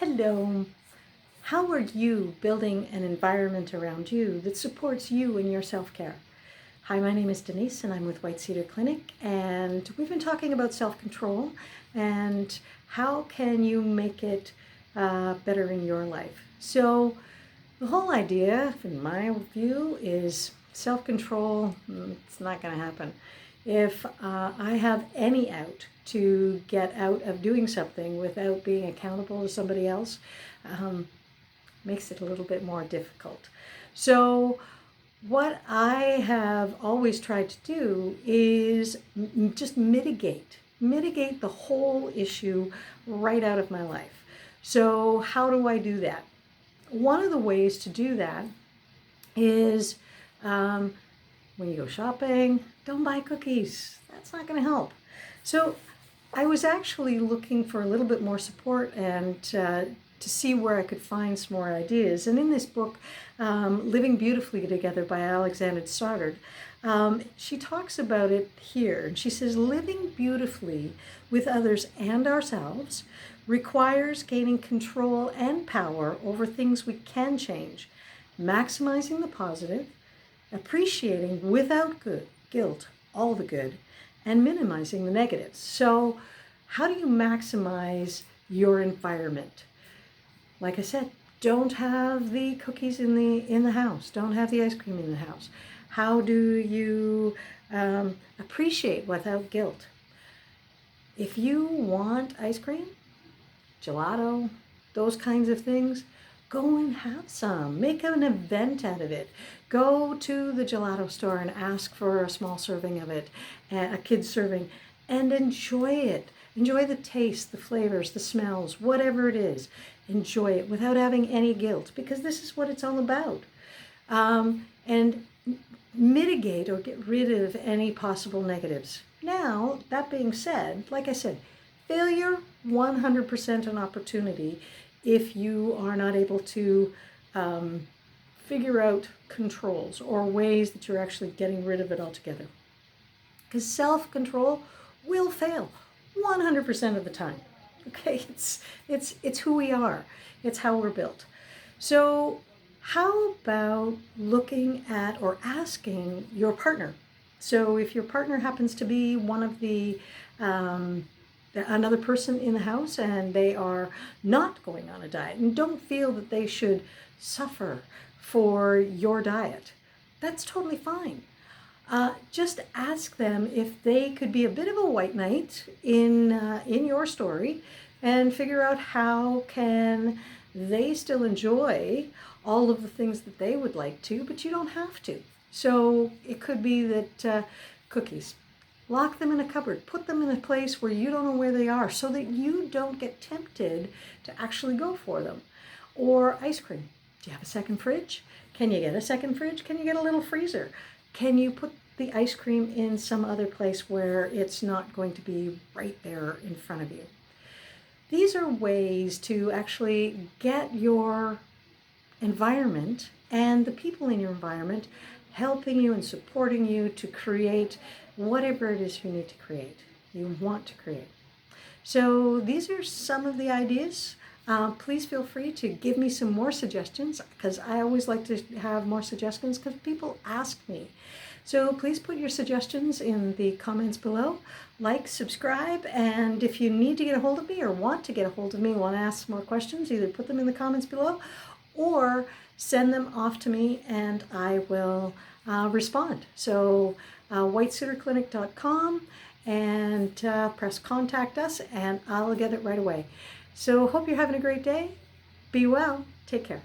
Hello. How are you building an environment around you that supports you in your self-care? Hi, my name is Denise and I'm with White Cedar Clinic, and we've been talking about self-control and how can you make it better in your life. So the whole idea, in my view, is self-control. It's not going to happen. If I have any out to get out of doing something without being accountable to somebody else, makes it a little bit more difficult. So what I have always tried to do is just mitigate the whole issue right out of my life. So how do I do that? One of the ways to do that is when you go shopping, don't buy cookies. That's not going to help. So I was actually looking for a little bit more support and to see where I could find some more ideas. And in this book, Living Beautifully Together by Alexandra Stoddard, she talks about it here. And she says, living beautifully with others and ourselves requires gaining control and power over things we can change, maximizing the positive, appreciating without guilt all the good, and minimizing the negatives. So how do you maximize your environment? Like I said, don't have the cookies in the house. Don't have the ice cream in the house. How do you appreciate without guilt? If you want ice cream, gelato, those kinds of things, go and have some. Make an event out of it. Go to the gelato store and ask for a small serving of it, a kid's serving, and enjoy it. Enjoy the taste, the flavors, the smells, whatever it is. Enjoy it without having any guilt, because this is what it's all about. And mitigate or get rid of any possible negatives. Now, that being said, like I said, failure, 100% an opportunity if you are not able to figure out controls or ways that you're actually getting rid of it altogether. Because self-control will fail 100% of the time. Okay, it's who we are. It's how we're built. So how about looking at or asking your partner? So if your partner happens to be one of the another person in the house and they are not going on a diet and don't feel that they should suffer for your diet, that's totally fine. Just ask them if they could be a bit of a white knight in your story, and figure out how can they still enjoy all of the things that they would like to, but you don't have to. So it could be that cookies, lock them in a cupboard, put them in a place where you don't know where they are so that you don't get tempted to actually go for them. Or ice cream. Do you have a second fridge? Can you get a second fridge? Can you get a little freezer? Can you put the ice cream in some other place where it's not going to be right there in front of you? These are ways to actually get your environment and the people in your environment helping you and supporting you to create whatever it is you need to create, you want to create. So these are some of the ideas. Please feel free to give me some more suggestions, because I always like to have more suggestions because people ask me. So please put your suggestions in the comments below. Like, subscribe, and if you need to get a hold of me or want to get a hold of me, want to ask more questions, either put them in the comments below or send them off to me and I will respond. So whitecedarclinic.com and press contact us and I'll get it right away. So hope you're having a great day. Be well. Take care.